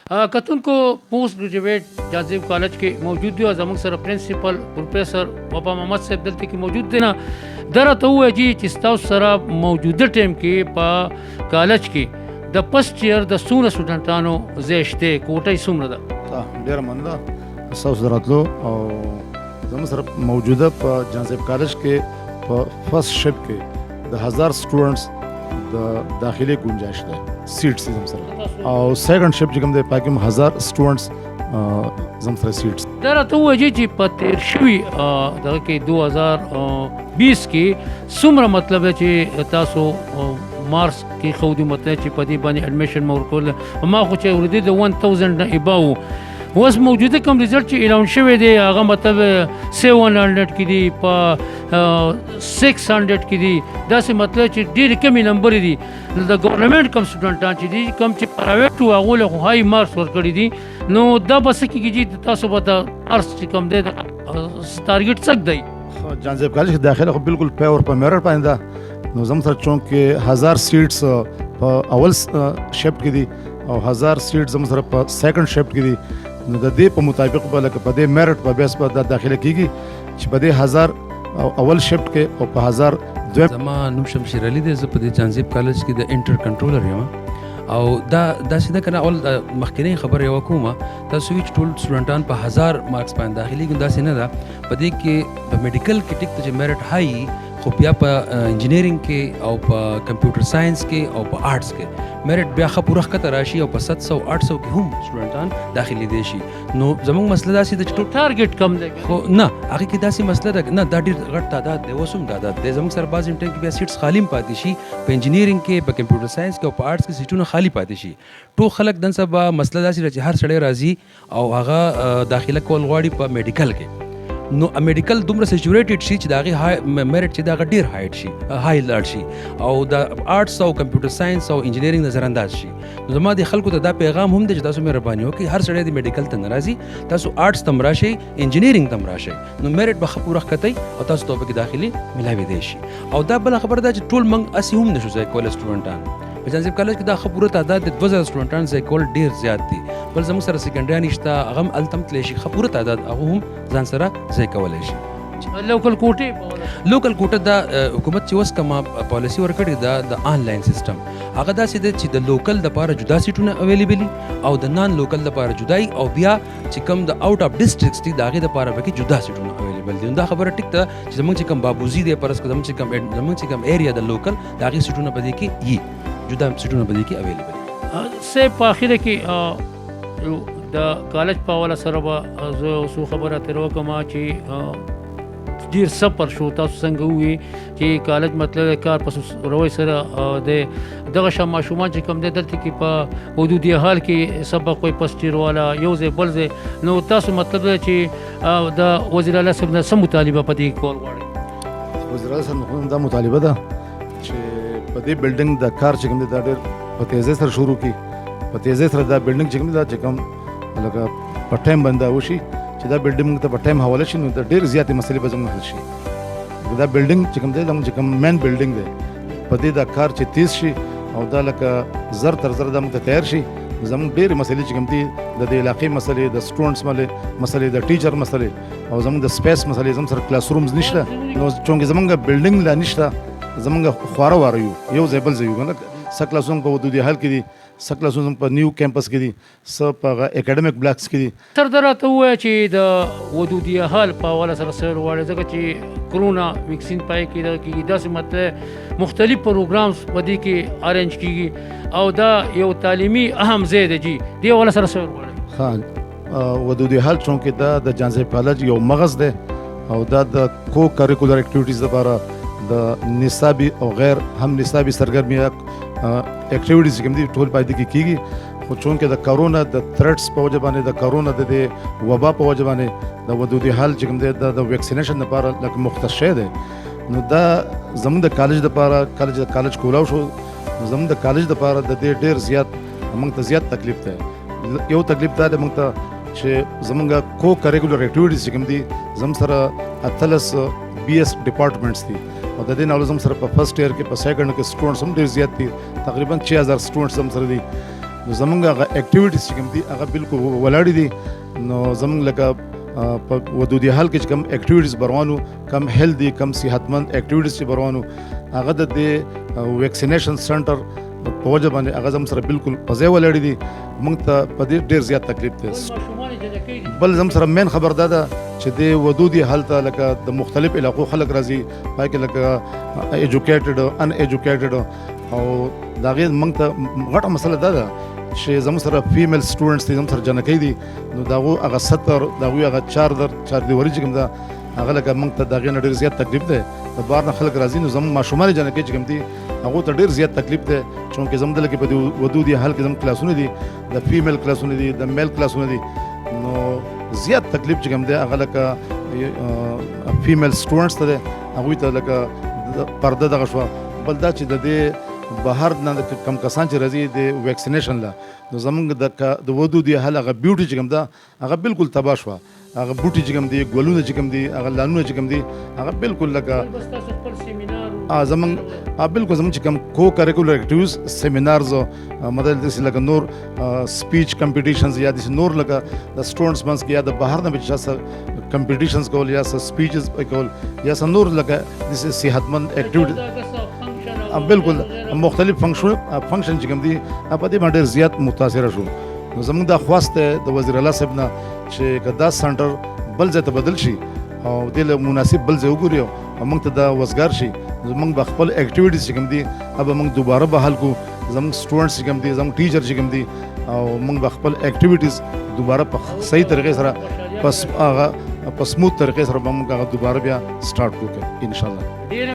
کتونکو پوسټ ګریجویټ جہانزیب کالج کې موجود دی او زموږ سره پرنسپل پروفیسر وفامحمد صاحب دلته کې موجود دی. نه دا راته ووایي چې ستاسو سره موجوده ټایم کې په کالج کې د فسټ ایئر د څومره سټوډنټانو ځای شته، کوټه یې څومره ده؟ ډېره مننه ستاسو سره راتلو. او زموږ سره موجوده په جهانزیب کالج کې په فرست شپ کې د 1000 سټوډنټس د داخلي گنجائش ده، سیټس زم سره. او سیکنډ شپ چې کوم دی پاکم 1000 سټوډنټس زم سره سیټس. دا راته ووایي چې په تیر شوي دغه کې 2020 کې څومره مطلب دی چې تاسو مارس کې خودي مطلب چې په دې باندې اډمیشن مو ورکول. ما خو چې اوریدي د 1000 نه اباو اوس موجوده کوم ریزلټ چې اعلان شوی دی هغه مطلب 700 کې دی، په 600 کې دی. داسې مطلب چې ډېرې کمې نمبر دي. د ګورنمنټ کم سټوډنټان چې دي کم چې پرایویټ وو هغو له خو هاي مارکس ورکړي دي. نو دا به څه کېږي چې تاسو به د ارس چې کوم دی د ټارګېټ څه دی؟ جهانزیب کالج کې داخله خو بالکل پیور په میرټ باندې ده. نو زم سره چونکې 1000 سیټس په اول شفټ کې دي او 1000 سیټ زم سره په سیکنډ شفټ کې دي. نو د دې په مطابق به لکه په دې میرټ په بیس به دا داخله کېږي چې په دې 1000 اول شفټ کې او په 1000 دویم. زما نوم شمشیر علي دی، زه په دې جهانزیب کالج کې د انټر کنټرولر یم. او دا سیده کنه اول مخکینی خبر یو کومه تاسو چې ټول سټوډنټان په 1000 مارکس باندې داخلي کې داسې نه ده. په دې کې په میډیکل کې ټیک ته چې میرټ هاي خو بیا په انجینیرینګ کې او په کمپیوټر ساينس کې او په آرټس کې میرټ بیا ښه پوره ښکته راشي او په 700-800 کې هم سټوډنټان داخلي دی شي. نو زموږ مسله داسې ده چې ټول ټارګېټ کم دی خو نه هغې کې داسې مسله ده نه، دا ډېر غټ تعداد دی، اوس هم تعداد دی. زموږ سره بعض انټرن کې بیا سیټس خالي پاتې شي، په انجینیرینګ کې په کمپیوټر ساينس کې او په آرټس کې سیټونه خالي پاتې شي. ټول خلک نن سبا مسله داسې ده چې هر سړی راځي او هغه داخله کول غواړي په میډیکل کې. نو میډیکل دومره سیچوریټډ شي چې د هغې میرټ چې د هغه ډېر هایټ شي، های لاړ شي او د آرټس او کمپیوټر ساينس او انجینیرینګ نظر انداز شي. نو زما د خلکو ته دا پیغام هم دی چې تاسو مهرباني وکړئ هر سړی د میډیکل ته نه راځي، تاسو آرټس ته هم راشئ، انجینیرینګ ته هم راشئ. نو میرټ به ښه پوره ښکتی او تاسو ته پکې داخلي ملاوېدی شي. او دا بله خبره ده چې ټول موږ هسې هم نشو ځای کولی سټوډنټان. په جهانزیب کالج کې دا ښه پوره تعداد د 2000 سټوډنټان ځای کول ډېر زیات دي. بل زموږ سره سیکنډریان شته هغه هم هلته هم تللی شي، ښه پوره تعداد هغه هم ځان سره ځای کولی شي. لوکل کوټې لوکل کوټه دا حکومت چې اوس کومه پالیسي ورکړې ده د آنلاین سیسټم هغه داسې ده چې د لوکل دپاره جدا سیټونه اویلیبل او د نان لوکل دپاره جدای او بیا چې کوم د آوټ اف ډسټرکټس دي د هغې دپاره پکې جدا سیټونه اویلیبل دي. دا خبره ټیک ده چې زموږ چې کوم بابوزي دی فرض کړه زموږ چې کوم ایریا د لوکل د هغې سیټونه په دې کې یي، جدا سیټونه په دې کې اویلیبل. صاحب په اخره کې د کالج په حواله سره به زه څو خبره ترې وکړم چې ډېر سفر شو. تاسو څنګه ووایي چې کالج مطلب کار په روی سره د دغه شان ماشومان چې کوم دی دلته کې په حدودي حال کې سبق وایي فسټ ایئر والا یو ځای بل ځای. نو تاسو مطلب دی چې د وزیر اعلی صاحب نه څه مطالبه په دې کول غواړئ؟ وزیر اعلی صاحب نه دا مطالبه ده چې په دې بلډینګ د کار چې کوم دی دا ډېر په تیزۍ سره شروع کړي. په تیزۍ سره دا بلډینګ چې کوم دی دا چې کوم لکه په ټایم باندې وشي چې دا بلډینګ ته په ټایم حواله شي نو د ډېر زیاتې مسلې به زموږ حل شي. دا بلډینګ چې کوم دی زموږ چې کوم مین بلډینګ دی په دې دا کار چې تیز شي او دا لکه زر تر زر دا موږ ته تیار شي. زموږ ډېرې مسلې چې کوم دي د دې علاقې مسلې، د سټوډنټس مسلې، د ټیچر مسلې او زموږ د سپیس مسلې. زموږ سره کلاس رومز نشته نو چونکې زموږ بلډینګ لا نشته، زموږ خواره واره یو ځای بل ځای یو کنه. څه کلاسونه په حدودي حال کې دي، څه کلاسونه په نیو کیمپس کې دي، څه په اکیډمیک بلاکس کې دي. سر دا راته ووایه چې د حدودي حال په حواله سره څه غواړئ ځکه چې کرونا ویکسین پای کې دغه کېږي داسې مطلب مختلف پروګرامز په دې کې ارینج کېږي او دا یو تعلیمي اهم ځای دی جی دې حواله سره څه غواړئ؟ ها حدودي حال چونکې دا د جهانزیب کالج یو مغز دی او دا د کو کریکولر اکټیویټیز لپاره د نصابي او غیر هم نصابي سرګرمي اکټیویټیز کوم دي ټول پای کې کېږي. خو چونکې د کرونا د تھریټس په وجه باندې د کرونا د وبا په وجه باندې د حدودي حال چې کوم دی د ویکسینیشن لپاره لکه مختص شوی دی. نو دا زموږ د کالج لپاره کالج کولاو شو. زموږ د کالج لپاره د دې ډېر زیات موږ ته زیات تکلیف دی. یو تکلیف دا دی موږ ته چې زموږ کو کریکولر اکټیویټیز چې کوم دي زموږ سره 18 BS ډپارټمنټس دي او د دې نه زموږ سره په فرست ایئر کې په سیکنډ کې سټوډنټس هم ډېر زیات دي، تقریبا 6000 سټوډنټس هم سره دي. نو زمونږ هغه اکټیویټیز چې کوم دي هغه بالکل ولاړې دي. نو زمونږ لکه په ودودي حال کې چې کوم اکټیویټیز بروانو، کم هیلدي کم صحتمند اکټیویټیز چې بروانو، هغه د دې ویکسینیشن سنټر په وجه باندې هغه زموږ سره بالکل په ځای ولاړې دي. موږ ته په دې ډېر زیات تکلیف دی. بل زموږ سره مین خبر دا ده چې د ودودي حال ته لکه د مختلف علاقو خلک راځي، پای کې لکه ایجوکیټډ ان ایجوکیټډ، او د هغې موږ ته غټه مسله دا ده چې زموږ سره فیمیل سټوډنټس دي، زموږ سره جنکۍ دي. نو د هغو هغه سطر، د هغوی هغه چاردیواري چې کوم ده هغه لکه موږ ته د هغې نه ډېر زیات تکلیف دی. د بهر نه خلک راځي، نو زموږ ماشومان جنکۍ چې کوم دي هغو ته ډېر زیات تکلیف دی. چونکې زموږ دلته کې په دې ودودي حال کې زموږ کلاسونه دي، د فیمیل کلاسونه دي، د میل کلاسونه دي. نو زیات تکلیف چې کوم دی هغه لکه فیمیل سټوډنټس ته دی، هغوی ته لکه پرده دغه شوه. بل دا چې د دې بهر نه کم کسان چې راځي د ویکسینیشن له، نو زموږ د ودودي حال هغه بیوټي چې کوم ده هغه بالکل تباه شوه. هغه بوټي چې کوم دي، ګلونه چې کوم دي، هغه لانونه چې کوم دي، هغه بالکل لکه زموږ بالکل زموږ چې کوم کو کریکولر اکټیویټیز سیمینارز مطلب داسې لکه نور سپیچ کمپټیشنز یا داسې نور لکه د سټوډنټس منځ کې یا د بهر نه به چا سره کمپټیشنز کول یا سره سپیچز کول یا سره نور لکه داسې صحتمند اکټیویټي، بالکل مختلف فنکشن چې کوم دي په دې باندې ډېر زیات متاثره شو. نو زموږ دا خواست دی د وزیر اعلی صاحب نه چې که دا سنټر بل ځای ته بدل شي او دې له مناسب بل ځای وګوري او موږ ته دا وزګار شي، زموږ به خپل اکټیویټیز چې کوم دي هغه موږ دوباره بحال کړو. زموږ سټوډنټس چې کوم دي، زموږ ټیچر چې کوم دي، او موږ به خپل اکټیویټیز دوباره په صحیح طریقې سره په سموث طریقې سره به موږ هغه دوباره بیا سټارټ کړو ان شاء الله.